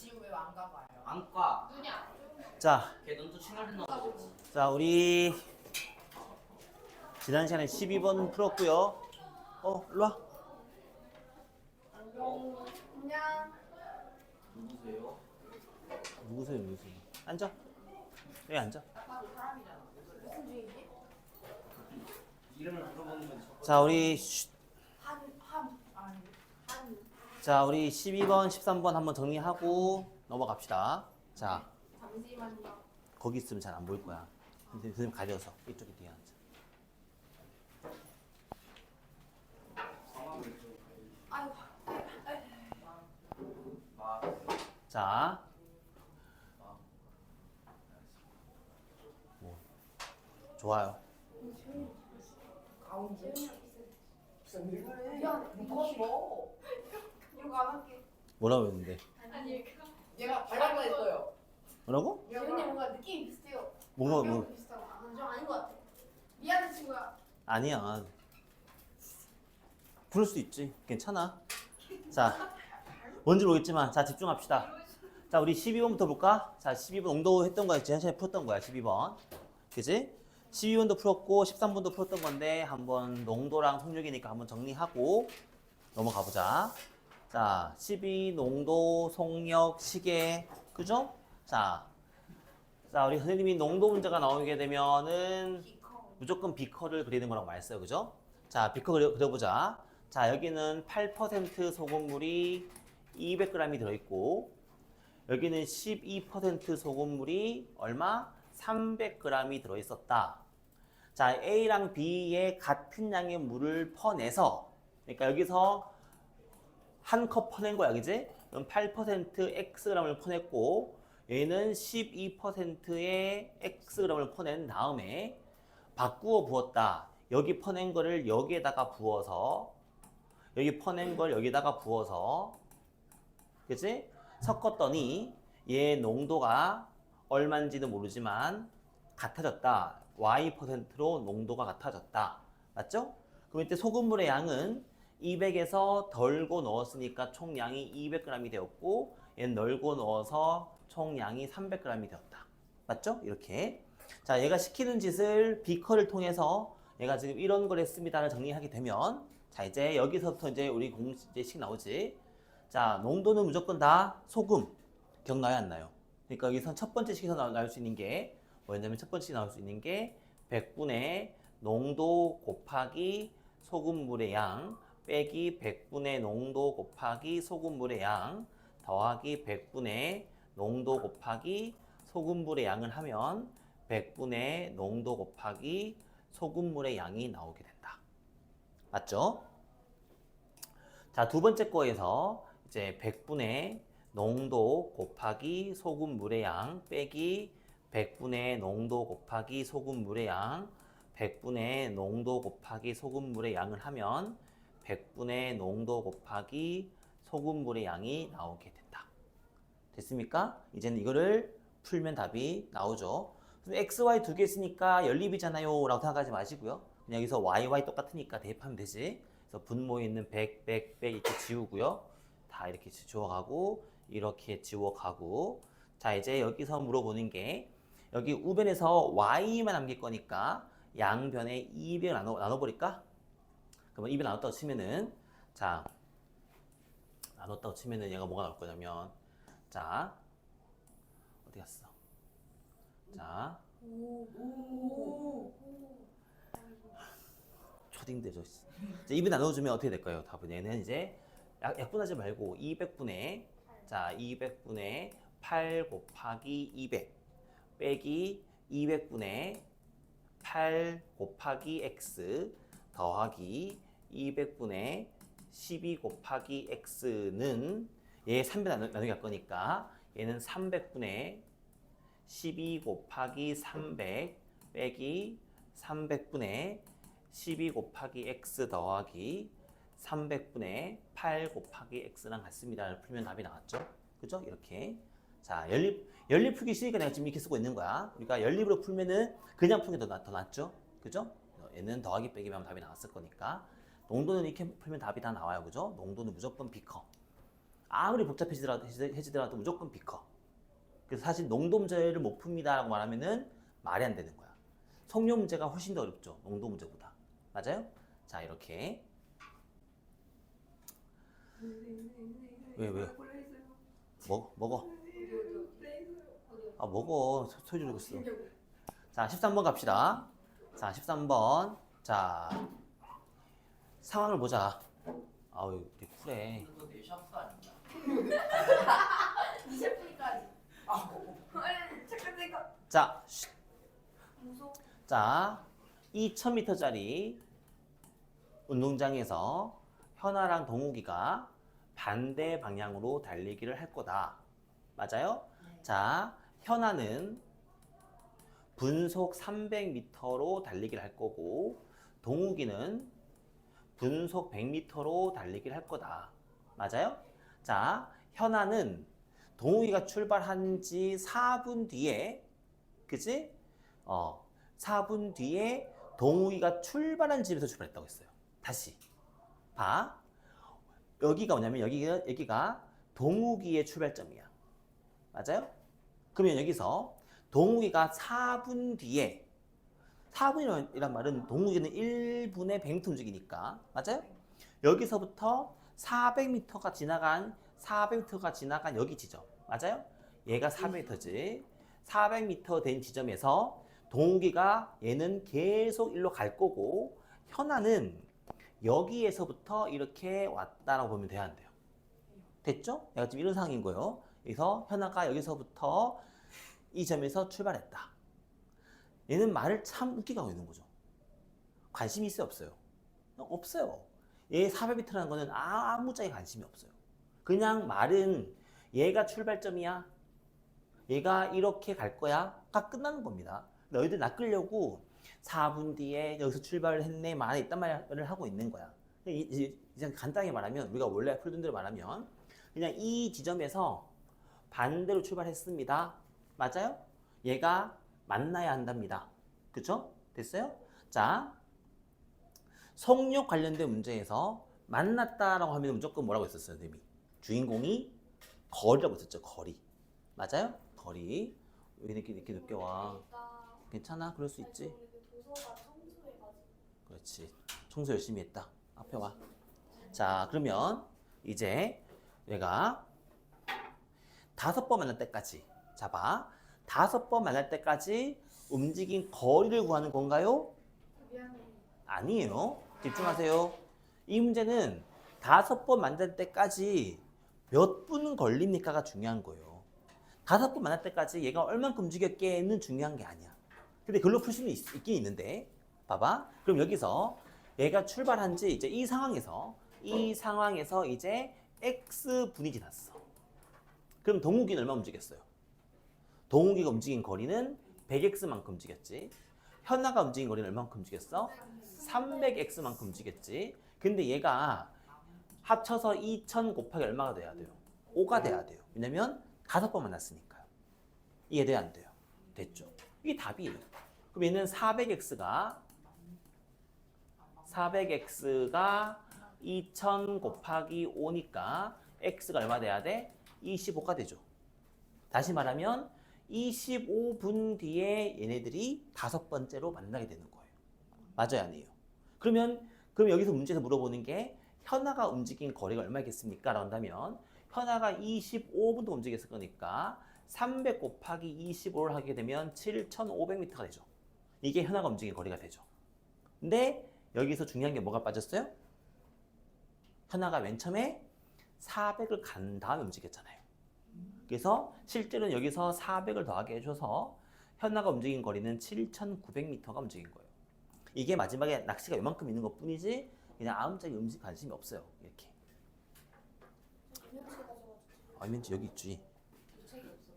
지우 왜 안 가봐요? 안과. 눈이 안 좋은 자, 걔 눈도 친하게 넣어. 자, 우리 지난 시간에 12번 풀었고요. 일로 와. 안녕. 누구세요? 누구세요? 앉아. 여기 앉아. 아빠도 사람이잖아. 무슨 중이지? 이름을 물어보는 건 자, 우리 자, 우리 12번, 13번 한번 정리하고 넘어갑시다. 자, 잠시만요. 거기 있으면 잘 안 보일 거야. 선생님 가려서 이쪽에 뒤에 앉아. 아이고. 자, 좋아요. 가운데. 미안해. 무거워. 이거 안 할게. 뭐라고 했는데? 아니 얘가 발랄라 했어요. 뭐라고? 재훈이 뭔가 느낌이 비슷해요. 뭐가 뭐 비슷하고 좀 아닌 것 같아. 미안해 친구야. 아니야. 부를 수 있지. 괜찮아. 자, 뭔지 모르겠지만 자 집중합시다. 자, 우리 12번부터 볼까? 자, 12번 농도 했던 거야. 지난 시간에 풀었던 거야. 12번. 그지? 12번도 풀었고 13번도 풀었던 건데 한번 농도랑 속력이니까 한번 정리하고 넘어가 보자. 자, 12 농도, 속력, 시계. 그죠? 자, 우리 선생님이 농도 문제가 나오게 되면은 무조건 비커를 그리는 거라고 말했어요. 그죠? 자, 비커 그려보자. 자, 여기는 8% 소금물이 200g이 들어있고 여기는 12% 소금물이 얼마? 300g이 들어있었다. 자, A랑 B의 같은 양의 물을 퍼내서 그러니까 여기서 한 컵 퍼낸 거야. 그지? 그럼 8% Xg을 퍼냈고 얘는 12%의 Xg을 퍼낸 다음에 바꾸어 부었다. 여기 퍼낸 거를 여기에다가 부어서 여기 퍼낸 걸 여기다가 부어서 그치? 섞었더니 얘 농도가 얼마인지도 모르지만 같아졌다. Y%로 농도가 같아졌다. 맞죠? 그럼 이때 소금물의 양은 200에서 덜고 넣었으니까 총량이 200g이 되었고 얘는 널고 넣어서 총량이 300g이 되었다. 맞죠? 이렇게. 자, 얘가 시키는 짓을 비커를 통해서 얘가 지금 이런 걸 했습니다를 정리하게 되면 자, 이제 여기서부터 이제 우리 공식 나오지. 자, 농도는 무조건 다 소금. 기억나요? 안 나요? 그러니까 여기서 첫 번째 식에서 나올 수 있는 게 뭐였냐면 첫 번째 나올 수 있는 게 100분의 농도 곱하기 소금물의 양 빼기 100분의 농도 곱하기 소금물의 양 더하기 100분의 농도 곱하기 소금물의 양을 하면 100분의 농도 곱하기 소금물의 양이 나오게 된다. 맞죠? 자, 두 번째 거에서 이제 100분의 농도 곱하기 소금물의 양 빼기 100분의 농도 곱하기 소금물의 양 100분의 농도 곱하기 소금물의 양을 하면 100분의 농도 곱하기 소금물의 양이 나오게 된다. 됐습니까? 이제는 이거를 풀면 답이 나오죠. x, y 두 개 있으니까 연립이잖아요 라고 생각하지 마시고요. 그냥 여기서 y, y 똑같으니까 대입하면 되지. 그래서 분모에 있는 100, 100, 100 이렇게 지우고요. 다 이렇게 지워가고 이렇게 지워가고 자, 이제 여기서 물어보는 게 여기 우변에서 y만 남길 거니까 양변에 200 나눠버릴까? 그러면 200 나눴다고 치면은 자, 나눴다고 치면은 얘가 뭐가 나올 거냐면 자, 어디 갔어? 자, 초딩들 저 이제 200 나눠주면 어떻게 될까요? 답은 얘는 이제 약분하지 말고 200분의 자 200분의 8 곱하기 200 빼기 200분의 8 곱하기 x 더하기 200분의 12 곱하기 x는 얘 300 나누기 할 거니까 얘는 300분의 12 곱하기 300 빼기 300분의 12 곱하기 x 더하기 300분의 8 곱하기 x랑 같습니다를 풀면 답이 나왔죠. 그죠? 이렇게. 자, 연립 풀기 쉬우니까 내가 지금 이렇게 쓰고 있는 거야. 우리가 연립으로 풀면은 그냥 풀는 게 더 낫죠. 그죠? 얘는 더하기 빼기만 하면 답이 나왔을 거니까. 농도는 이렇게 풀면 답이 다 나와요. 그죠? 농도는 무조건 비커. 아무리 복잡해지더라도 무조건 B커. 그래서 사실 농도 문제를 못 풉니다라고 말하면은 말이 안 되는 거야. 속력 문제가 훨씬 더 어렵죠. 농도 문제보다. 맞아요? 자, 이렇게. 왜? 먹어. 아, 먹어. 소리 지르고 있어. 자, 13번 갑시다. 자, 13번. 자, 상황을 보자. 아우, 되게 쿨해. 이거 내 샴푸 아닌가? 20분까지. 잠깐 내가 자, 무서워. 자, 2000m짜리 운동장에서 현아랑 동욱이가 반대 방향으로 달리기를 할 거다. 맞아요? 자, 현아는 분속 300m로 달리기를 할 거고 동욱이는 분속 100m로 달리기를 할 거다. 맞아요? 자, 현아는 동욱이가 출발한 지 4분 뒤에, 그치? 4분 뒤에 동욱이가 출발한 집에서 출발했다고 했어요. 다시 봐. 여기가 뭐냐면 여기가 동욱이의 출발점이야. 맞아요? 그러면 여기서 동욱이가 4분 뒤에 4분이란 말은 동욱이는 1분에 100m 움직이니까 맞아요? 여기서부터 400m가 지나간 여기 지점 맞아요? 얘가 400m지 400m 된 지점에서 동욱이가 얘는 계속 일로 갈 거고 현아는 여기에서부터 이렇게 왔다라고 보면 돼야 안 돼요. 됐죠? 내가 지금 이런 상황인 거예요. 그래서 현아가 여기서부터 이 점에서 출발했다. 얘는 말을 참 웃기게 하고 있는 거죠. 관심이 있어요, 없어요? 없어요. 얘 400m라는 거는 아무짝에 관심이 없어요. 그냥 말은 얘가 출발점이야. 얘가 이렇게 갈 거야. 가 끝나는 겁니다. 너희들 낚으려고 4분 뒤에 여기서 출발을 했네 만 있단 말을 하고 있는 거야. 이제 간단하게 말하면 우리가 원래 풀던 대로 말하면 그냥 이 지점에서 반대로 출발했습니다. 맞아요? 얘가 만나야 한답니다. 그쵸? 됐어요? 자, 속력 관련된 문제에서 만났다라고 하면 무조건 뭐라고 했었어요, 선생님이? 주인공이 거리라고 했었죠, 거리. 맞아요? 거리. 왜 이렇게 늦게 와? 괜찮아, 그럴 수 있지. 도서관 청소해가지고. 그렇지. 청소 열심히 했다. 앞에 와. 자, 그러면 이제 얘가 5번 만날 때까지. 자, 봐. 5번 만날 때까지 움직인 거리를 구하는 건가요? 미안해. 아니에요. 집중하세요. 이 문제는 5번 만날 때까지 몇 분 걸립니까가 중요한 거예요. 5번 만날 때까지 얘가 얼만큼 움직였게는 중요한 게 아니야. 근데 그걸로 풀 수는 있긴 있는데 봐봐. 그럼 여기서 얘가 출발한 지 이제 이 상황에서 이제 X분이 지났어. 그럼 동욱이는 얼마 움직였어요? 동욱이가 움직인 거리는 100X만큼 움직였지. 현아가 움직인 거리는 얼마만큼 움직였어? 300X만큼 움직였지. 근데 얘가 합쳐서 2000 곱하기 얼마가 돼야 돼요? 5가 돼야 돼요. 왜냐면 5번 만났으니까요. 이해돼야 안 돼요? 됐죠? 이게 답이에요. 그럼 얘는 400X가 2000 곱하기 5니까 X가 얼마 돼야 돼? 25가 되죠. 다시 말하면 25분 뒤에 얘네들이 5번째로 만나게 되는 거예요. 맞아요, 아니에요? 그럼 여기서 문제에서 물어보는 게 현아가 움직인 거리가 얼마겠습니까? 라고 한다면 현아가 25분도 움직였을 거니까 300 곱하기 25를 하게 되면 7,500m가 되죠. 이게 현아가 움직인 거리가 되죠. 근데 여기서 중요한 게 뭐가 빠졌어요? 현아가 맨 처음에 400을 간 다음에 움직였잖아요. 그래서 실제로는 여기서 400을 더하게 해줘서 현아가 움직인 거리는 7,900m가 움직인 거예요. 이게 마지막에 낚시가 이만큼 있는 것 뿐이지 그냥 아무짝에 관심이 없어요. 이렇게. 김현수 가져가지고. 알면지 여기 있지. 책이 없어.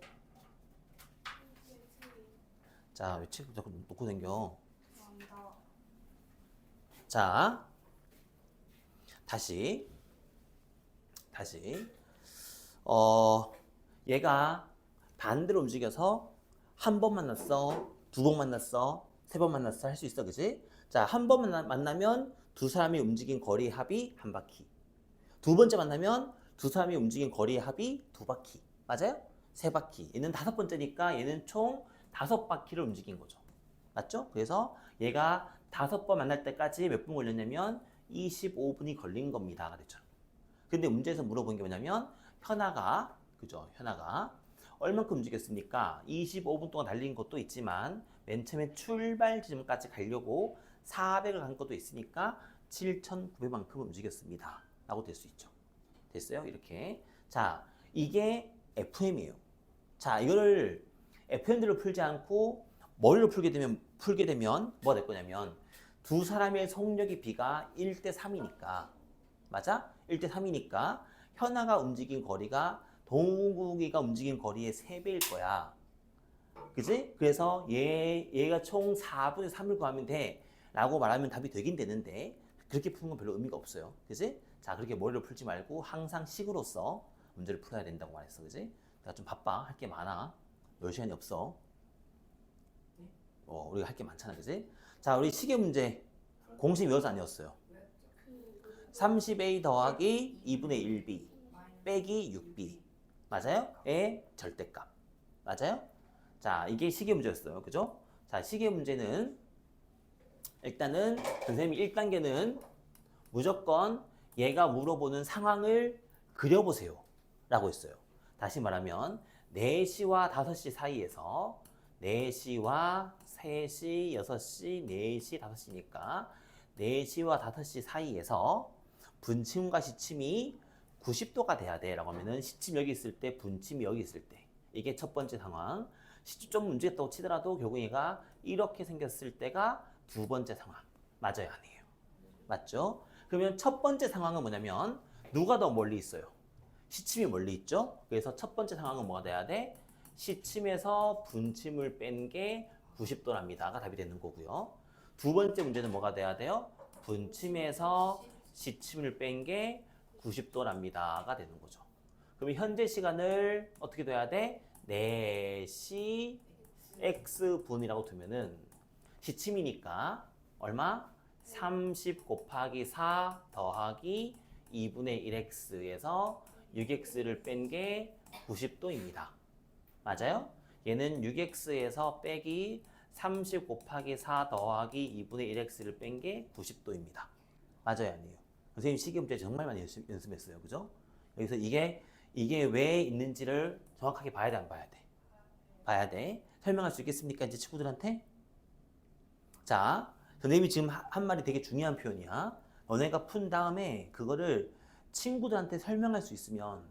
자, 왜 책 자꾸 놓고 댕겨? 감사합니다. 자, 다시. 얘가 반대로 움직여서 한 번 만났어, 2번 만났어, 3번 만났어 할 수 있어, 그지? 자, 한 번 만나면 두 사람이 움직인 거리 합이 한 바퀴. 두 번째 만나면 두 사람이 움직인 거리의 합이 2바퀴. 맞아요? 3바퀴. 얘는 5번째니까 얘는 총 5바퀴를 움직인 거죠. 맞죠? 그래서 얘가 5번 만날 때까지 몇 분 걸렸냐면 25분이 걸린 겁니다가 됐죠. 근데 문제에서 물어본 게 뭐냐면 현아가 그죠? 현아가 얼만큼 움직였습니까? 25분 동안 달린 것도 있지만 맨 처음에 출발 지점까지 가려고 400을 간 것도 있으니까 7,900만큼 움직였습니다. 라고 될 수 있죠. 됐어요? 이렇게. 자, 이게 FM이에요. 자, 이거를 FM대로 풀지 않고 머리로 풀게 되면 뭐가 될 거냐면 두 사람의 속력의 비가 1대 3이니까 맞아? 1대 3이니까 현아가 움직인 거리가 동국이가 움직인 거리의 3배일 거야. 그지? 그래서 얘가 총 4분의 3을 구하면 돼 라고 말하면 답이 되긴 되는데 그렇게 푸는 건 별로 의미가 없어요. 그지? 자, 그렇게 머리로 풀지 말고 항상 식으로서 문제를 풀어야 된다고 말했어. 그지? 내가 좀 바빠. 할 게 많아. 놀 시간이 없어. 우리가 할 게 많잖아. 그지? 자, 우리 시계 문제 공식 외워서 아니었어요. 30a 더하기 2분의 1b 빼기 6b 맞아요? 의 절대값 맞아요? 자, 이게 시계 문제였어요. 그죠? 자, 시계 문제는 일단은 선생님이 1단계는 무조건 얘가 물어보는 상황을 그려보세요 라고 했어요. 다시 말하면 4시와 5시 사이에서 4시와 3시, 6시, 4시, 5시니까 4시와 5시 사이에서 분침과 시침이 90도가 돼야 돼 라고 하면은 시침 여기 있을 때 분침이 여기 있을 때 이게 첫 번째 상황. 시침 좀 움직였다고 치더라도 결국 얘가 이렇게 생겼을 때가 두 번째 상황. 맞아요? 아니에요? 맞죠? 그러면 첫 번째 상황은 뭐냐면 누가 더 멀리 있어요? 시침이 멀리 있죠? 그래서 첫 번째 상황은 뭐가 돼야 돼? 시침에서 분침을 뺀 게 90도랍니다가 답이 되는 거고요. 두 번째 문제는 뭐가 돼야 돼요? 분침에서 시침을 뺀 게 90도랍니다가 되는 거죠. 그럼 현재 시간을 어떻게 둬야 돼? 4시 x분이라고 두면은 시침이니까 얼마? 30 곱하기 4 더하기 2분의 1x에서 6x를 뺀 게 90도입니다. 맞아요? 얘는 6x에서 빼기 30 곱하기 4 더하기 2분의 1x를 뺀 게 90도입니다. 맞아요? 아니에요? 선생님 시계 문제 정말 많이 연습했어요. 그죠? 여기서 이게 왜 있는지를 정확하게 봐야 돼, 안 봐야 돼? 봐야 돼. 설명할 수 있겠습니까? 이제 친구들한테? 자, 선생님이 지금 한 말이 되게 중요한 표현이야. 너네가 푼 다음에 그거를 친구들한테 설명할 수 있으면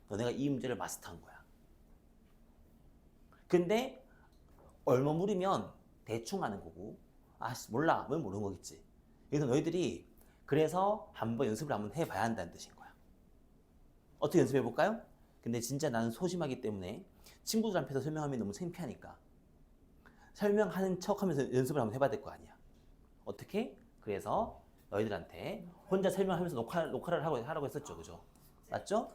너네가 이 문제를 마스터한 거야. 근데 얼머무리면 대충 하는 거고 몰라, 왜 모르는 거겠지. 그래서 너희들이 그래서 한번 연습을 한번 해봐야 한다는 뜻인 거야. 어떻게 연습해 볼까요? 근데 진짜 나는 소심하기 때문에 친구들 앞에서 설명하면 너무 창피하니까 설명하는 척하면서 연습을 한번 해봐야 될 거 아니야. 어떻게? 그래서 너희들한테 혼자 설명하면서 녹화를 하라고 했었죠, 그죠? 맞죠?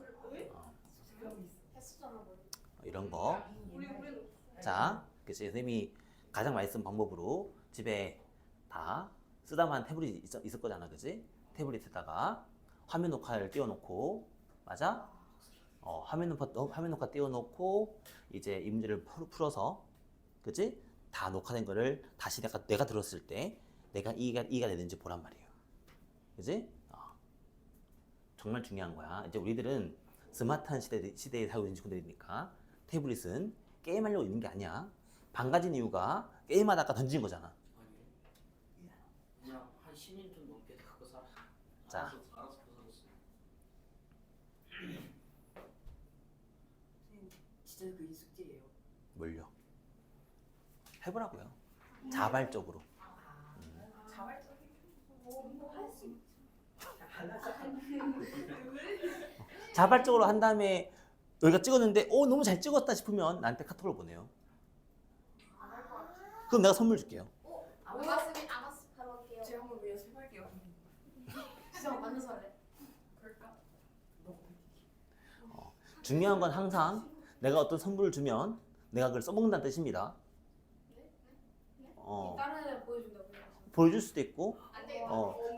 이런 거. 자, 그래서 선생님이 가장 많이 쓴 방법으로 집에 다 쓰다만 태블릿 있을 거잖아, 그지? 태블릿에다가 화면 녹화를 띄워놓고, 맞아? 화면 녹화 띄워놓고 이제 이 문제를 풀어서, 그지? 다 녹화된 거를 다시 내가 들었을 때 내가 이해가 되는지 보란 말이에요, 그지? 정말 중요한 거야. 이제 우리들은 스마트한 시대에 살고 있는 친구들이니까 태블릿은 게임하려고 있는 게 아니야. 방가진 이유가 게임하다가 던진 거잖아. 그냥 한 10년 좀 넘게 갖고 살아. 자. 알아서 살았어. 진짜 그게 숙제예요. 뭘요? 해보라고요. 자발적으로. 자발적으로 한 다음에 여기가 찍었는데 너무 잘 찍었다 싶으면 나한테 카톡을 보내요. 그럼 내가 선물 줄게요. 안 왔으면 안 왔으면 바로 할게요. 제가 한번 위해서 해볼게요. 진짜 완전 설레. 그럴까? 중요한 건 항상 내가 어떤 선물을 주면 내가 그걸 써먹는다는 뜻입니다. 다른 애 보여준다고요? 보여줄 수도 있고 안 돼.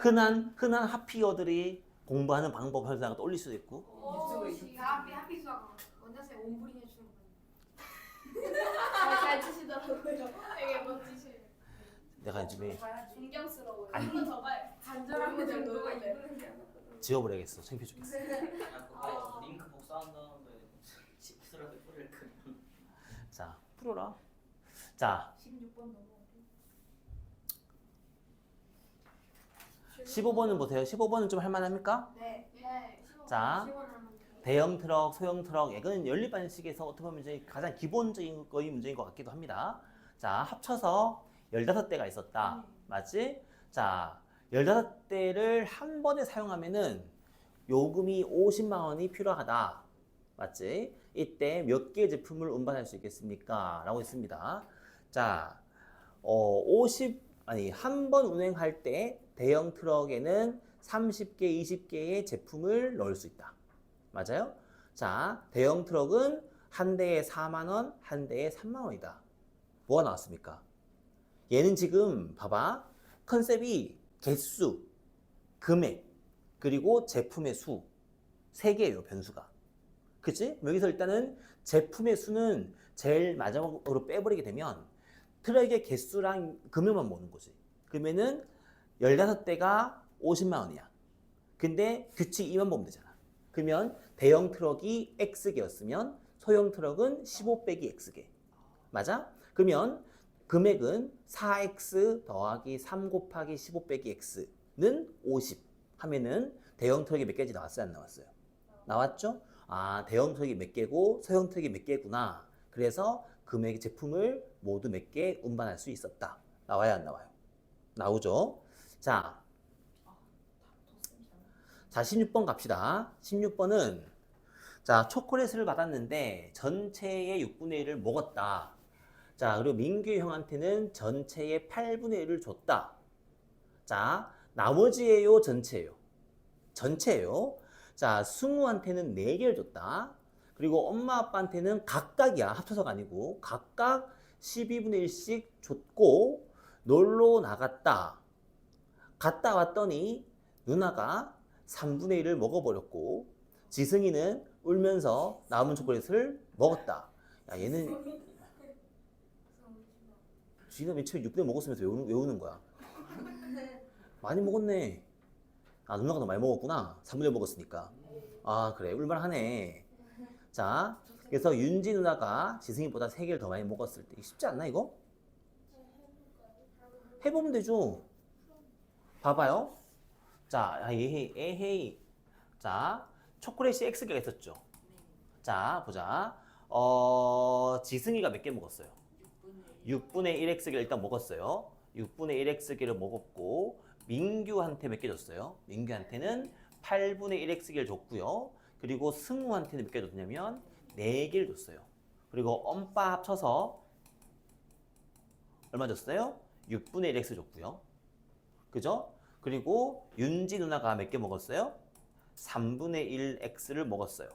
흔한 핫피어들이 공부하는 방법 현상을 떠올릴 수도 있고. 유튜브에 있어. 나 하피 수학 원장쌤 온브링 해주는 거. 잘 치시더라고요. 되게 멋지시네요. 내가 요즘에 존경스러워요. 한번 더 봐요. 간절한 잘 분들 놀고 누가 있는 게 아니라. 지워버려야겠어. 창피해 죽겠어. 그거 링크 복사한 다음에 칩스라도 뿌릴 거. 자, 풀어라. 자, 16번 넘어가고. 15번은 보세요. 15번은 좀 할만합니까? 네. 네. 자, 대형 트럭, 소형 트럭, 이건 연립 반식에서 어떻게 보면 이제 가장 기본적인 거의 문제인 것 같기도 합니다. 자, 합쳐서 15대가 있었다. 맞지? 자, 15대를 한 번에 사용하면은 요금이 50만 원이 필요하다. 맞지? 이때 몇 개의 제품을 운반할 수 있겠습니까? 라고 했습니다. 자, 한 번 운행할 때 대형 트럭에는 30개, 20개의 제품을 넣을 수 있다. 맞아요? 자, 대형 트럭은 한 대에 4만 원, 한 대에 3만 원이다. 뭐가 나왔습니까? 얘는 지금 봐봐. 컨셉이 개수, 금액, 그리고 제품의 수. 3개예요, 변수가. 그치? 여기서 일단은 제품의 수는 제일 마지막으로 빼버리게 되면 트럭의 개수랑 금액만 모는 거지. 그러면은 15대가 50만 원이야. 근데 규칙 2만 보면 되잖아. 그러면 대형 트럭이 X개였으면 소형 트럭은 15 빼기 X개. 맞아? 그러면 금액은 4X 더하기 3 곱하기 15 빼기 X는 50 하면은 대형 트럭이 몇 개인지 나왔어요? 안 나왔어요? 나왔죠? 아, 대형 트럭이 몇 개고 소형 트럭이 몇 개구나. 그래서 금액 제품을 모두 몇 개 운반할 수 있었다. 나와요? 안 나와요? 나오죠? 자, 16번 갑시다. 16번은 자, 초콜릿을 받았는데 전체의 6분의 1을 먹었다. 자, 그리고 민규 형한테는 전체의 8분의 1을 줬다. 자, 나머지예요, 전체예요? 전체예요. 자, 승우한테는 4개를 줬다. 그리고 엄마 아빠한테는 각각이야. 합쳐서가 아니고 각각 12분의 1씩 줬고 놀러 나갔다. 갔다 왔더니 누나가 3분의 1을 먹어버렸고 지승이는 울면서 남은 초콜릿을 먹었다. 야, 얘는 지가 맨 처음에 6분의 먹었으면서 왜 우는 거야? 많이 먹었네. 아, 누나가 더 많이 먹었구나. 3분의 1 먹었으니까. 아, 그래. 울만하네. 자, 그래서 윤지 누나가 지승이보다 3개를 더 많이 먹었을 때 쉽지 않나 이거? 해보면 되죠. 봐봐요. 자, 에헤이. 자, 초콜릿이 X개가 있었죠. 자, 보자. 지승이가 몇 개 먹었어요? 6분의 1X개를 일단 먹었어요. 6분의 1X개를 먹었고 민규한테 몇 개 줬어요? 민규한테는 8분의 1X개를 줬고요. 그리고 승우한테는 몇 개 줬냐면 4개를 줬어요. 그리고 엄빠 합쳐서 얼마 줬어요? 6분의 1X 줬고요. 그죠? 그리고 윤지 누나가 몇 개 먹었어요? 3분의 1X를 먹었어요.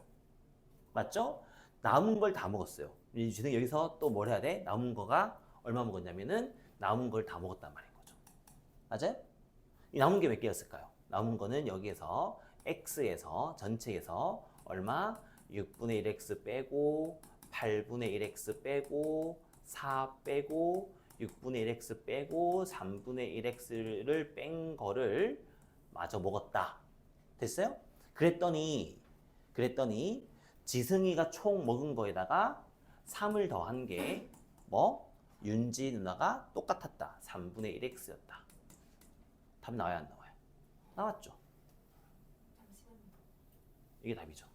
맞죠? 남은 걸 다 먹었어요. 지금 여기서 또 뭘 해야 돼? 남은 거가 얼마 먹었냐면은 남은 걸 다 먹었단 말인 거죠. 맞아요? 이 남은 게 몇 개였을까요? 남은 거는 여기에서 X에서 전체에서 얼마? 6분의 1X 빼고 8분의 1X 빼고 4 빼고 6분의 1X 빼고 3분의 1X를 뺀 거를 마저 먹었다. 됐어요? 그랬더니 지승이가 총 먹은 거에다가 3을 더한 게 뭐? 윤지 누나가 똑같았다. 3분의 1X였다. 답 나와요? 안 나와요? 나왔죠? 이게 답이죠.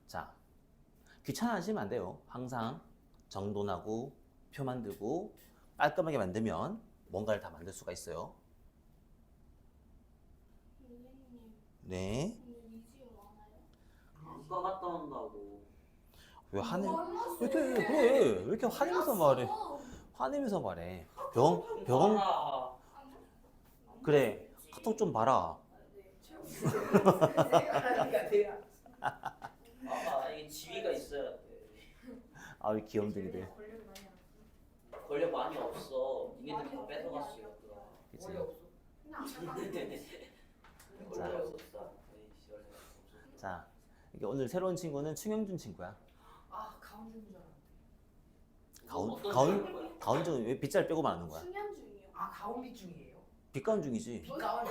자, 귀찮아하시면 안 돼요. 항상 정돈하고 표 만들고 깔끔하게 만들면 뭔가를 다 만들 수가 있어요. 네. 아빠 갔다 온다고. 왜 왜 이렇게 화내면서 말해? 화내면서 말해. 병 아, 그래. 카톡 좀 봐라. 아빠 이게 지위가 있어야 돼. 아, 이 귀염둥이들. 권력이 많이 안 권력 많이 없어. 니네들 다 뺏어갔어요. 그치? 머리 없어. 원래 없었어. 에이씨, 원래 없었어. 자, 이게 오늘 새로운 친구는 충영준 친구야. 아 가운데인 줄 알았는데. 가운중은 왜 빗자루 빼고 말하는 거야? 수면 중이요. 아 가온비 중이에요. 빗가운중이지. 빛가온.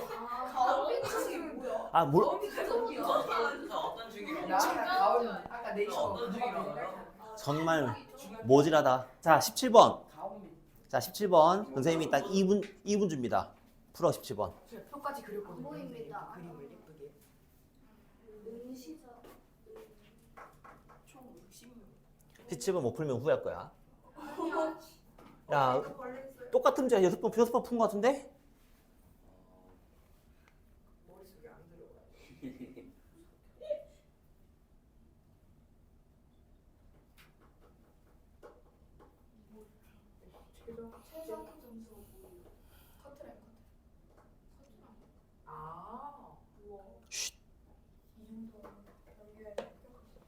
가오비 중이 뭐야? 아, 뭘? 가온비 중이요. 어떤 중이라고? 나 가온 아까 네이처 어떤 중이라고요? 정말 모질하다. 자, 17번. 가온비. 자, 17번. 선생님이 딱 2분 줍니다. 풀어 17번. 제가 표까지 그렸거든요. 안 보입니다. 그림을 예쁘게. 응시자. 총 60명. 17번 못 풀면 후회할 거야. 아니야. 야, 걸렸어요. 똑같은 문제 6번 푼 거 같은데? 머릿속에 안 들어가. 최저 점수가 뭐예요? 커트라인 커트. 아. 우와. 쉿. 이 정도면 연결 합격할 수 있어.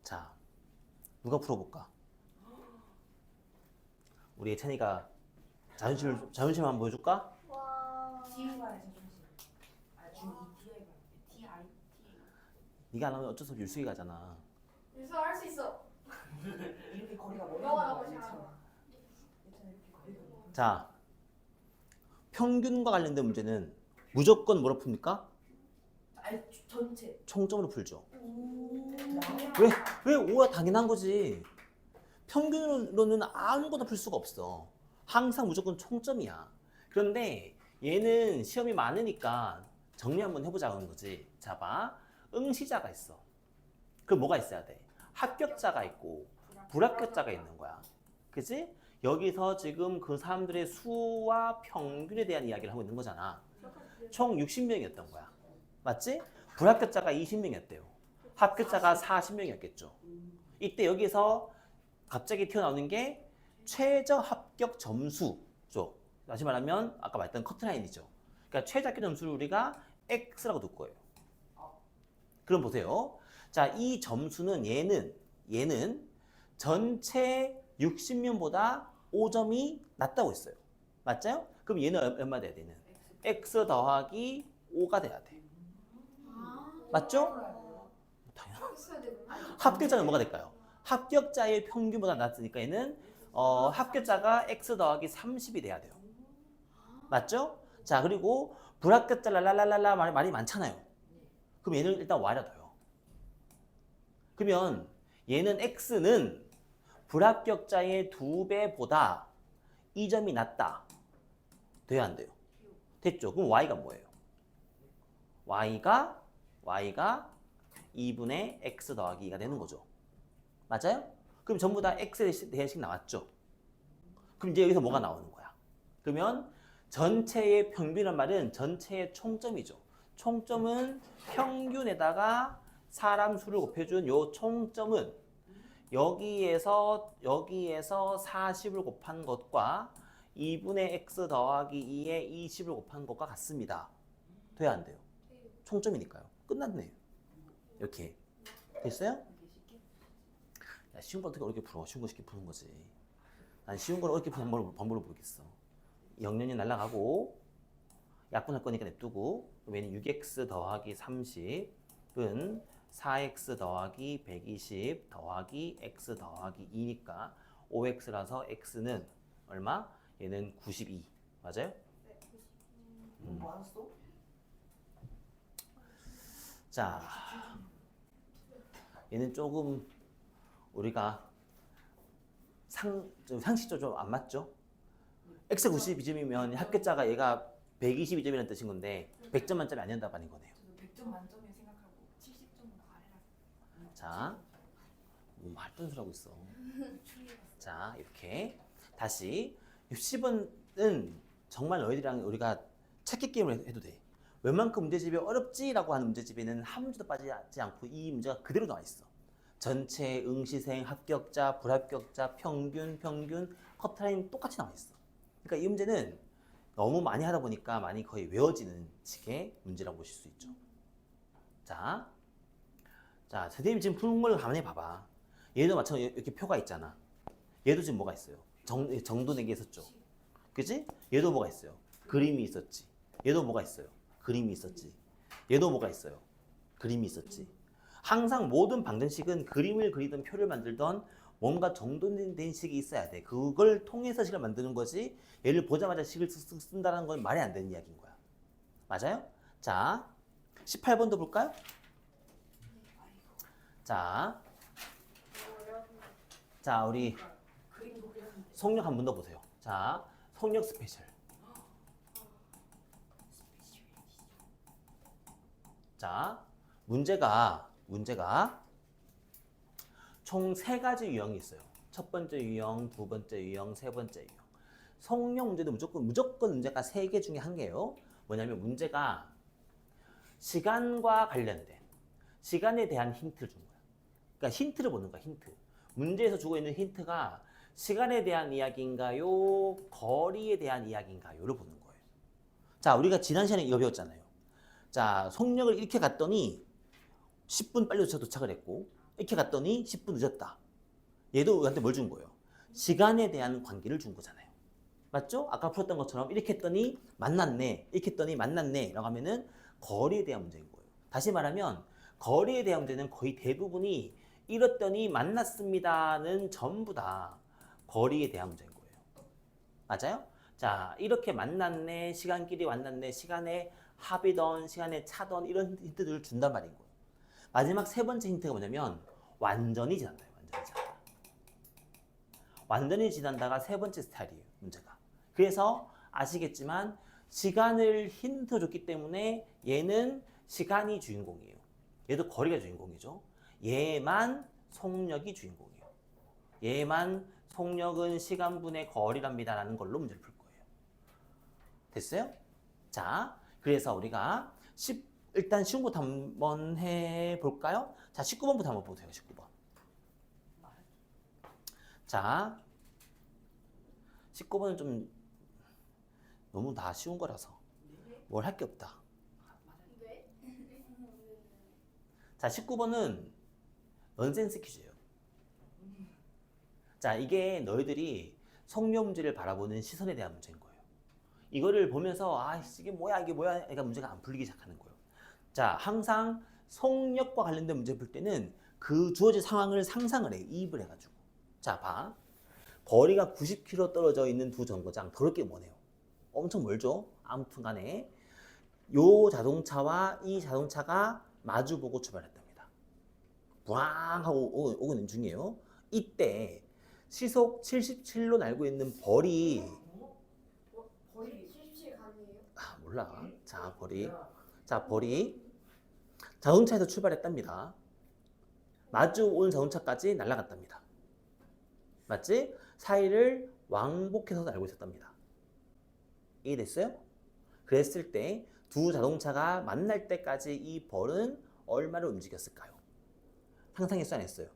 자, 누가 풀어볼까? 우리 예찬이가 자존심 한번 보여줄까? 와. TI가 자존심. 아 중2 TI가 TI. 네가 안 하면 어쩔 수 없이 율수이 가잖아. 유서 할 수 있어. 이렇게 거리가 멀어. 너가 잘하고. 이렇게 거리가 멀어. 자, 평균과 관련된 문제는 무조건 뭐로 풉니까? 아니 전체. 총점으로 풀죠. 왜? 왜 5야 당연한 거지. 평균으로는 아무거나 풀 수가 없어. 항상 무조건 총점이야. 그런데 얘는 시험이 많으니까 정리 한번 해보자는 거지. 자, 봐. 응시자가 있어. 그럼 뭐가 있어야 돼? 합격자가 있고 불합격자가 있는 거야. 그치? 여기서 지금 그 사람들의 수와 평균에 대한 이야기를 하고 있는 거잖아. 총 60명이었던 거야. 맞지? 불합격자가 20명이었대요. 합격자가 40명이었겠죠. 이때 여기서 갑자기 튀어나오는 게 최저 합격 점수죠. 다시 말하면 아까 말했던 커트라인이죠. 그러니까 최저 합격 점수를 우리가 X라고 둘 거예요. 그럼 보세요. 자, 이 점수는 얘는 전체 60면보다 5점이 낮다고 했어요. 맞죠? 그럼 얘는 얼마 돼야 되는? x 더하기 5가 돼야 돼. 맞죠? 당연하죠. 했어야 되구나. 합격자는 뭐가 될까요? 합격자의 평균보다 낮으니까 얘는 합격자가 x 더하기 30이 돼야 돼요. 맞죠? 자, 그리고 불합격자 랄랄랄랄라 말이 많잖아요. 그럼 얘는 일단 y라 둬요. 그러면 얘는 x는 불합격자의 2배보다 2점이 낮다. 돼야 안 돼요? 됐죠? 그럼 y가 뭐예요? y가 2분의 x 더하기 2가 되는 거죠. 맞아요? 그럼 전부 다 x에 대해씩 나왔죠? 그럼 이제 여기서 뭐가 나오는 거야? 그러면 전체의 평균이란 말은 전체의 총점이죠. 총점은 평균에다가 사람 수를 곱해준 요 총점은 여기에서 40을 곱한 것과 2분의 x 더하기 2에 20을 곱한 것과 같습니다. 돼야 안 돼요? 총점이니까요. 끝났네요. 이렇게 됐어요? 야, 쉬운 거 어떻게 어렵게 풀어? 쉬운 거 쉽게 푸는 거지. 난 쉬운 걸 어렵게 푸는 방법을 모르겠어. 0년이 날아가고 약분할 거니까 냅두고 얘는 6x 더하기 30은 4x 더하기 120 더하기 x 더하기 2니까 5x라서 x는 얼마? 얘는 92. 맞아요? 뭐 알았어? 자, 얘는 조금 우리가 상식적으로 좀 안 맞죠? x 92점이면 합격자가 얘가 122점이라는 뜻인 건데 100점 만점이 아니었다고 하는 거네요. 저도 100점 만점에 생각하고 70점으로 아래라. 자, 뭐 말던 소리 하고 있어. 자, 이렇게 다시 10번은 정말 너희들이랑 우리가 찾기 게임을 해도 돼. 웬만큼 문제집이 어렵지라고 하는 문제집에는 한 문제도 빠지지 않고 이 문제가 그대로 나와 있어. 전체 응시생, 합격자, 불합격자, 평균, 커트라인 똑같이 나와 있어. 그러니까 이 문제는 너무 많이 하다 보니까 많이 거의 외워지는 식의 문제라고 보실 수 있죠. 자, 선생님 지금 푸는 걸 가만히 봐봐. 얘도 마찬가지로 이렇게 표가 있잖아. 얘도 지금 뭐가 있어요? 정도 내기 했었죠. 그치? 얘도 뭐가 있어요? 그림이 있었지. 얘도 뭐가 있어요? 그림이 있었지. 얘도 뭐가 있어요? 그림이 있었지. 항상 모든 방정식은 그림을 그리던 표를 만들던 뭔가 정돈된 식이 있어야 돼. 그걸 통해서 식을 만드는 거지. 얘를 보자마자 식을 쓴다는 건 말이 안 되는 이야기인 거야. 맞아요? 자, 18번도 볼까요? 자, 우리 그림도 그렸는데. 속력 한 번 더 보세요. 자, 속력 스페셜. 자, 문제가 총 3가지 유형이 있어요. 첫 번째 유형, 두 번째 유형, 세 번째 유형. 속력 문제도 무조건 문제가 3개 중에 1개예요. 뭐냐면 문제가 시간과 관련된 시간에 대한 힌트를 준 거야. 그러니까 힌트를 보는 거야, 힌트. 문제에서 주고 있는 힌트가 시간에 대한 이야기인가요? 거리에 대한 이야기인가요?를 보는 거예요. 자, 우리가 지난 시간에 이거 배웠잖아요. 자, 속력을 이렇게 갔더니 10분 빨리 도착을 했고 이렇게 갔더니 10분 늦었다. 얘도 우리한테 뭘 준 거예요? 시간에 대한 관계를 준 거잖아요. 맞죠? 아까 풀었던 것처럼 이렇게 했더니 만났네, 이렇게 했더니 만났네 라고 하면은 거리에 대한 문제인 거예요. 다시 말하면 거리에 대한 문제는 거의 대부분이 이랬더니 만났습니다는 전부 다 거리에 대한 문제인 거예요. 맞아요? 자, 이렇게 만났네, 시간끼리 만났네, 시간에 합이던, 시간에 차던 이런 힌트들을 준단 말인 거예요. 마지막 3번째 힌트가 뭐냐면 완전히 지난다. 완전히 지난다가 3번째 스타일이에요, 문제가. 그래서 아시겠지만 시간을 힌트 줬기 때문에 얘는 시간이 주인공이에요. 얘도 거리가 주인공이죠. 얘만 속력이 주인공이에요. 얘만 속력은 시간분의 거리랍니다 라는 걸로 문제를 풀 거예요. 됐어요? 자, 그래서 우리가 일단 쉬운 것부터 한번 해볼까요? 자, 19번부터 한번 보세요. 19번. 자, 19번은 좀 너무 다 쉬운 거라서 뭘 할 게 없다. 네? 자, 19번은 넌센스 퀴즈예요. 자, 이게 너희들이 성려 문제를 바라보는 시선에 대한 문제인 거예요. 이거를 보면서 아, 이게 뭐야, 그러니까 문제가 안 풀리기 시작하는 거예요. 자, 항상 성역과 관련된 문제 풀 때는 그 주어진 상황을 상상을 해, 이입을 해가지고. 자, 봐. 거리가 90km 떨어져 있는 두 정거장, 더럽게 머네요. 엄청 멀죠? 아무튼 간에 요 자동차와 이 자동차가 마주보고 출발했답니다. 부앙 하고 오고 있는 중이에요. 이때 시속 77로 날고 있는 벌이 거의 77 가능해요? 아, 몰라. 자, 벌이 자동차에서 출발했답니다. 마주 온 자동차까지 날아갔답니다. 맞지? 사이를 왕복해서 날고 있었답니다. 이해됐어요? 그랬을 때 두 자동차가 만날 때까지 이 벌은 얼마를 움직였을까요? 상상했어요, 안 했어요?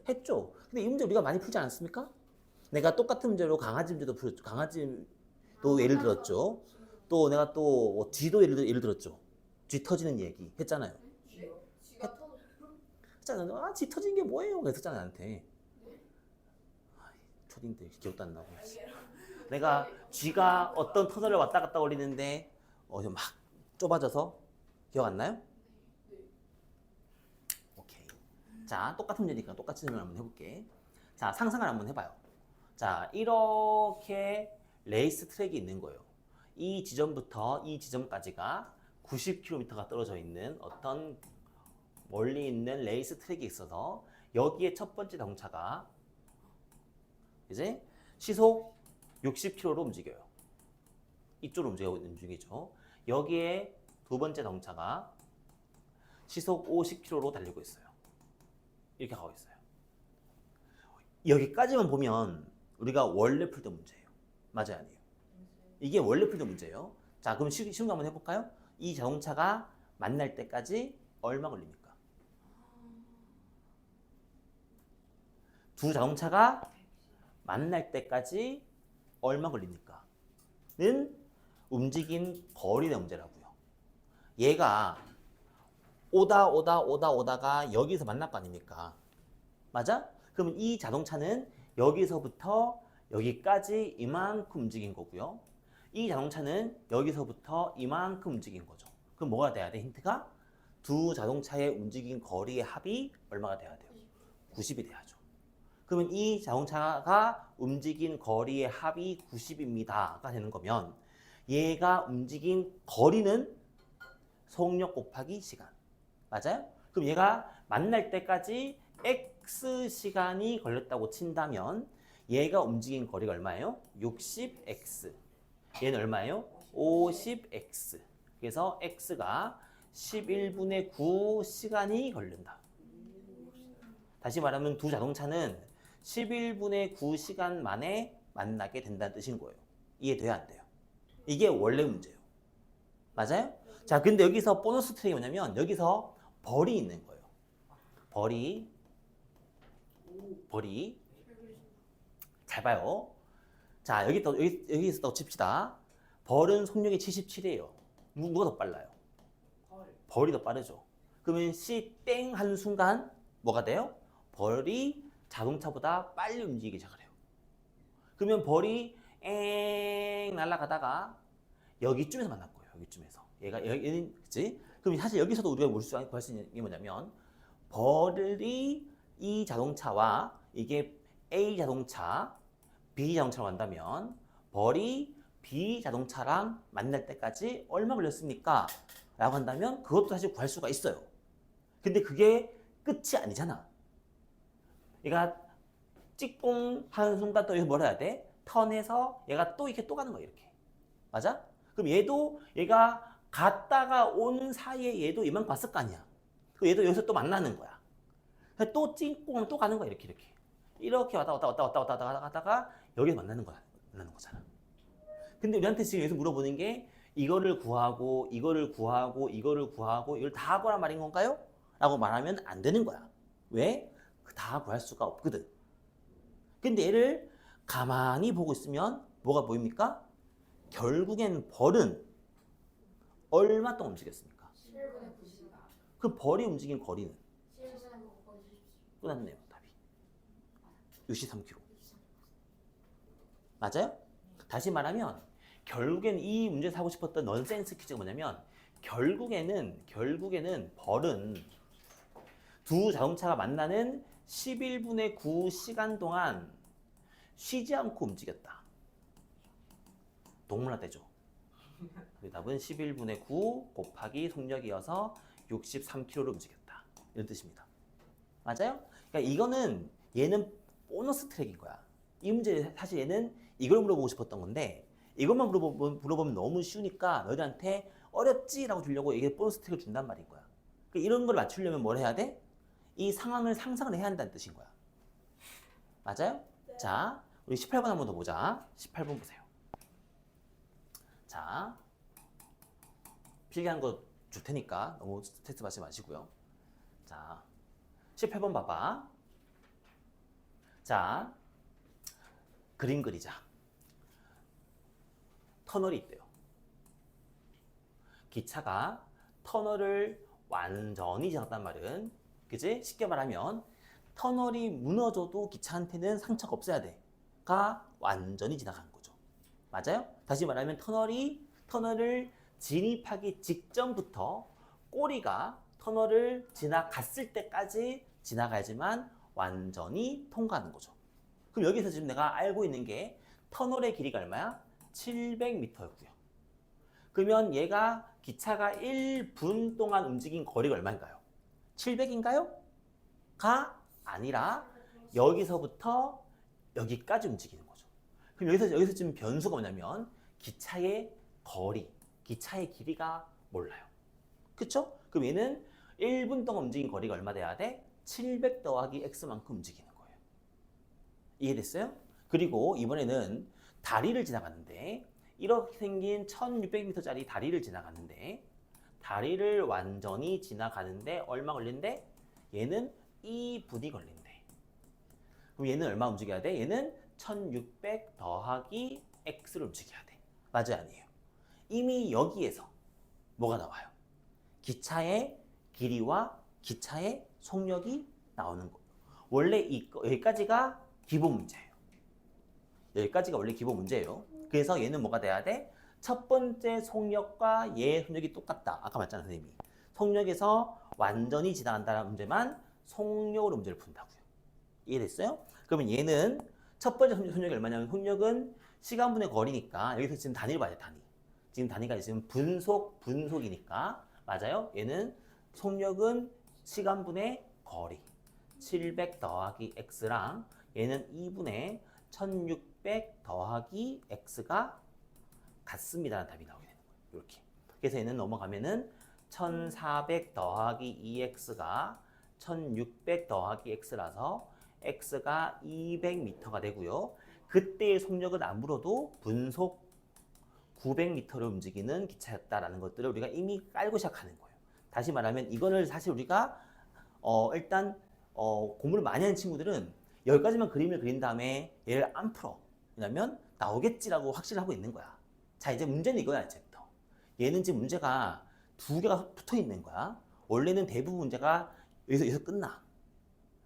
했죠. 근데 이 문제 우리가 많이 풀지 않았습니까? 내가 똑같은 문제로 강아지 문제도 풀었죠. 강아지도 예를 들었죠. 또 내가 또 쥐도 예를 들었죠. 쥐 터지는 얘기 했잖아요. 쥐가 터져. 했잖아요. 아, 쥐 터진 게 뭐예요? 그랬었잖아, 나한테. 초딩 때 기억도 안 나고. 내가 쥐가 어떤 터널을 왔다 갔다 걸리는데 막 좁아져서 기억 안 나요? 오케이. 자, 똑같은 문제니까 똑같이 설명 한번 해볼게. 자, 상상을 한번 해봐요. 자, 이렇게 레이스 트랙이 있는 거예요. 이 지점부터 이 지점까지가 90km가 떨어져 있는 어떤 멀리 있는 레이스 트랙이 있어서 여기에 첫 번째 자동차가 이제 시속 60km로 움직여요. 이쪽으로 움직이고 있는 중이죠. 여기에 두 번째 자동차가 시속 50km로 달리고 있어요. 이렇게 가고 있어요. 여기까지만 보면 우리가 원래 풀던 문제예요. 맞아요, 아니에요? 이게 원래 풀던 문제예요. 자, 그럼 쉬운 거 한번 해볼까요? 이 자동차가 만날 때까지 얼마 걸립니까? 두 자동차가 만날 때까지 얼마 걸립니까? 는 움직인 거리의 문제라고요. 얘가 오다가 여기서 만날 거 아닙니까? 맞아? 그러면 이 자동차는 여기서부터 여기까지 이만큼 움직인 거고요. 이 자동차는 여기서부터 이만큼 움직인 거죠. 그럼 뭐가 돼야 돼? 힌트가? 두 자동차의 움직인 거리의 합이 얼마가 돼야 돼요? 90이 돼야죠. 그러면 이 자동차가 움직인 거리의 합이 90입니다가 되는 거면 얘가 움직인 거리는 속력 곱하기 시간. 맞아요? 그럼 얘가 만날 때까지 x 시간이 걸렸다고 친다면 얘가 움직인 거리가 얼마예요? 60x. 얘는 얼마예요? 50x. 그래서 x가 11분의 9 시간이 걸린다. 다시 말하면 두 자동차는 11분의 9 시간 만에 만나게 된다는 뜻인 거예요. 이해돼요, 안 돼요? 이게 원래 문제예요. 맞아요? 자, 근데 여기서 보너스 트랙이 뭐냐면 여기서 벌이 있는 거예요. 벌이 잘 봐요. 자, 여기서 또 칩시다. 벌은 속력이 77이에요. 누가 더 빨라요? 벌이 더 빠르죠. 그러면 C 땡 하는 순간 뭐가 돼요? 벌이 자동차보다 빨리 움직이기 시작을 해요. 그러면 벌이 엥 날아가다가 여기쯤에서 만날 거예요. 여기쯤에서. 얘는 그치? 그럼 사실 여기서도 우리가 구할 수 있는 게 뭐냐면 벌이 이 자동차와 이게 A 자동차, B 자동차로 간다면 벌이 B 자동차랑 만날 때까지 얼마 걸렸습니까? 라고 한다면 그것도 사실 구할 수가 있어요. 근데 그게 끝이 아니잖아. 얘가 찍뽕 하는 순간 또 여기서 뭘 해야 돼? 턴해서 얘가 또 이렇게 또 가는 거야, 이렇게. 맞아? 그럼 얘가 갔다가 온 사이에 얘도 이만큼 갔을 거 아니야. 그럼 얘도 여기서 또 만나는 거야. 또 찍뽕 또 가는 거야, 이렇게. 이렇게 왔다 갔다가 여기서 만나는 거잖아. 근데 우리한테 지금 여기서 물어보는 게 이거를 구하고 이걸 다 하거란 말인 건가요? 라고 말하면 안 되는 거야. 왜? 다 구할 수가 없거든. 근데 얘를 가만히 보고 있으면 뭐가 보입니까? 결국엔 벌은 얼마 동안 움직였습니까? 11분의 9시간. 그 벌이 움직인 거리는 11분의 9 거의 10. 끝났네요, 답이. 63km. 맞아요? 다시 말하면 결국엔 이 문제에서 하고 싶었던 넌센스 퀴즈가 뭐냐면 결국에는 벌은 두 자동차가 만나는 11분의 9 시간 동안 쉬지 않고 움직였다. 동물화되죠. 답은 11분의 9 곱하기 속력이어서 63km를 움직였다. 이런 뜻입니다. 맞아요? 그러니까 이거는 얘는 보너스 트랙인 거야. 이 문제 사실 얘는 이걸 물어보고 싶었던 건데 이것만 물어보면 너무 쉬우니까 너희들한테 어렵지? 라고 주려고 이게 보너스 트랙을 준단 말인 거야. 그러니까 이런 걸 맞추려면 뭘 해야 돼? 이 상황을 상상을 해야 한다는 뜻인 거야. 맞아요? 네. 자, 우리 18번 한 번 더 보자. 18번 보세요. 자, 필기한 거 줄 테니까 너무 스트레스 받지 마시고요. 자, 18번 봐봐. 자, 그림 그리자. 터널이 있대요. 기차가 터널을 완전히 지났단 말은, 그지? 쉽게 말하면 터널이 무너져도 기차한테는 상처가 없어야 돼. 가 완전히 지나간 거죠. 맞아요? 다시 말하면 터널을 진입하기 직전부터 꼬리가 터널을 지나갔을 때까지 지나가야지만 완전히 통과하는 거죠. 그럼 여기서 지금 내가 알고 있는 게 터널의 길이가 얼마야? 700m였고요. 그러면 얘가 기차가 1분 동안 움직인 거리가 얼마인가요? 700인가요? 가 아니라 여기서부터 여기까지 움직이는 거죠. 그럼 여기서 지금 변수가 뭐냐면 기차의 거리, 기차의 길이가 몰라요. 그쵸? 그럼 얘는 1분 동안 움직인 거리가 얼마 돼야 돼? 700 더하기 x만큼 움직이는 거예요. 이해됐어요? 그리고 이번에는 다리를 지나갔는데 이렇게 생긴 1600m짜리 다리를 지나갔는데 다리를 완전히 지나가는데 얼마 걸린대? 얘는 2분이 걸린대. 그럼 얘는 얼마 움직여야 돼? 얘는 1600 더하기 x를 움직여야 돼. 맞아요? 아니에요? 이미 여기에서 뭐가 나와요? 기차의 길이와 기차의 속력이 나오는 거예요. 원래 여기까지가 기본 문제예요. 여기까지가 원래 기본 문제예요. 그래서 얘는 뭐가 돼야 돼? 첫 번째 속력과 얘의 속력이 똑같다. 아까 말했잖아, 선생님이. 속력에서 완전히 지나간다는 문제만 속력으로 문제를 푼다고요. 이해됐어요? 그러면 얘는 첫 번째 속력이 얼마냐면 속력은 시간분의 거리니까 여기서 지금 단위를 봐야 돼, 단위. 지금 단위가 지금 분속이니까 맞아요? 얘는 속력은 시간분의 거리 700 더하기 x랑 얘는 2분의 1600 더하기 x가 같습니다라는 답이 나오게 되는 거예요. 이렇게. 그래서 얘는 넘어가면은 1400 더하기 2x가 1600 더하기 x라서 x가 200m가 되고요. 그때의 속력은 안 물어도 분속 900m를 움직이는 기차였다라는 것들을 우리가 이미 깔고 시작하는 거예요. 다시 말하면 이거를 사실 우리가 일단 공부를 많이 하는 친구들은 여기까지만 그림을 그린 다음에 얘를 안 풀어. 왜냐면 나오겠지라고 확신을 하고 있는 거야. 자, 이제 문제는 이거야, 이제부터. 얘는 지금 문제가 두 개가 붙어 있는 거야. 원래는 대부분 문제가 여기서 끝나.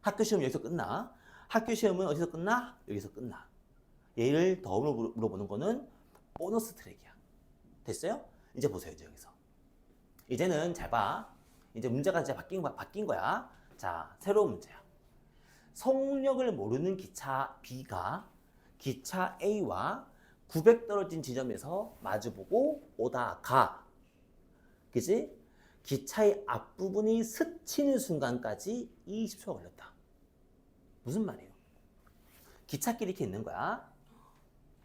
학교 시험은 여기서 끝나. 학교 시험은 어디서 끝나? 여기서 끝나. 얘를 더 물어보는 거는 보너스 트랙이야. 됐어요? 이제 보세요, 이제 여기서. 이제는 잘 봐. 이제 문제가 이제 바뀐 거야. 자, 새로운 문제야. 속력을 모르는 기차 B가 기차 A와 900 떨어진 지점에서 마주보고 오다가, 그지? 기차의 앞부분이 스치는 순간까지 20초가 걸렸다. 무슨 말이에요? 기찻길이 이렇게 있는 거야.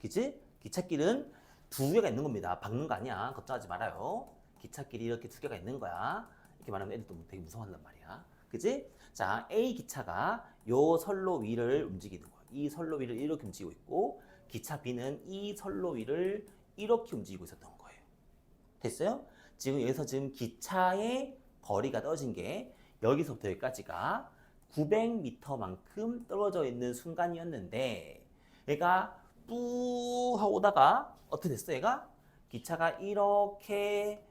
그지? 기찻길은 두 개가 있는 겁니다. 박는 거 아니야. 걱정하지 말아요. 기찻길이 이렇게 두 개가 있는 거야. 이렇게 말하면 애들도 되게 무서워한단 말이야. 그지? 자, A 기차가 요 선로 위를 움직이는 거야. 이 선로 위를 이렇게 움직이고 있고, 기차 B는 이 선로 위를 이렇게 움직이고 있었던 거예요. 됐어요? 여기서 지금 기차의 거리가 떨어진 게 여기서부터 여기까지가 900m만큼 떨어져 있는 순간이었는데, 얘가 뿌 하고 오다가 어떻게 됐어? 얘가 기차가 이렇게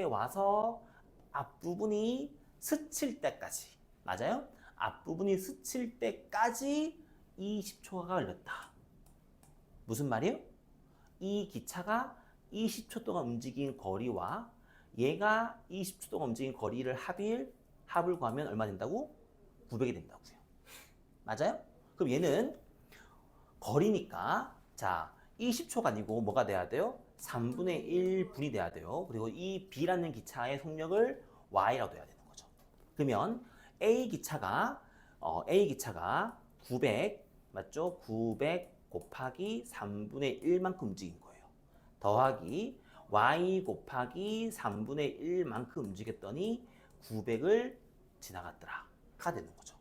와서 앞부분이 스칠 때까지, 맞아요? 앞부분이 스칠 때까지 20초가 걸렸다. 무슨 말이에요? 이 기차가 20초 동안 움직인 거리와 얘가 20초 동안 움직인 거리를 합을 구하면 얼마 된다고? 900이 된다고요. 맞아요? 그럼 얘는 거리니까 자 20초가 아니고 뭐가 돼야 돼요? 3분의 1분이 돼야 돼요. 그리고 이 B라는 기차의 속력을 Y라고 해야 되는 거죠. 그러면 A 기차가 900 맞죠? 900 곱하기 3분의 1만큼 움직인 거예요. 더하기 Y 곱하기 3분의 1만큼 움직였더니 900을 지나갔더라가 되는 거죠.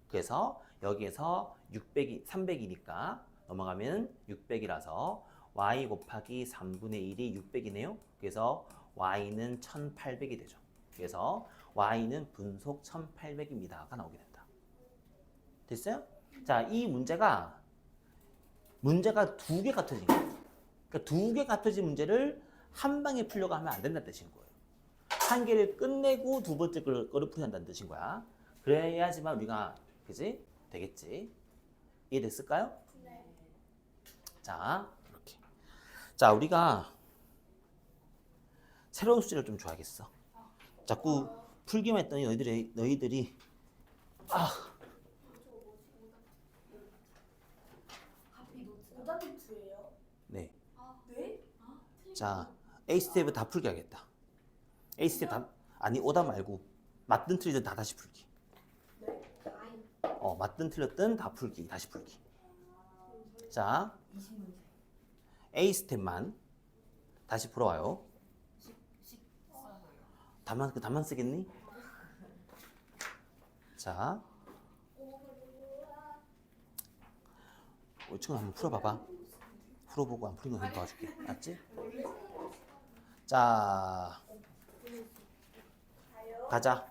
그래서 여기에서 300이니까 넘어가면 600이라서 y 곱하기 3분의 1이 600이네요. 그래서 y는 1800이 되죠. 그래서 y는 분속 1800입니다가 나오게 된다. 됐어요? 자, 이 문제가 두 개 같아진 거예요. 그러니까 두 개 같아진 문제를 한 방에 풀려고 하면 안 된다는 뜻인 거예요. 한 개를 끝내고 두 번째 거를 풀어야 한다는 뜻인 거야. 그래야지만 우리가 그지? 되겠지. 이해됐을까요? 네. 자, 이렇게. 자, 우리가 새로운 수제를 좀 줘야겠어. 자꾸 풀기만 했더니 너희들이 하필 노트. 오다노트예요? 네. 네? 자, A 스텝을 다 풀게 하겠다. A 스텝 다 아니 오다 말고 맞든 틀리든 다 다시 풀기. 네? 맞든 틀렸든 다 풀기. 다시 풀기. 자, 20문제. A 스텝만 다시 풀어와요. 써요. 답만 쓰겠니? 자, 친구 한번 풀어봐봐. 풀어보고 안 풀린 거 좀 도와줄게. 알았지? 자, 가자.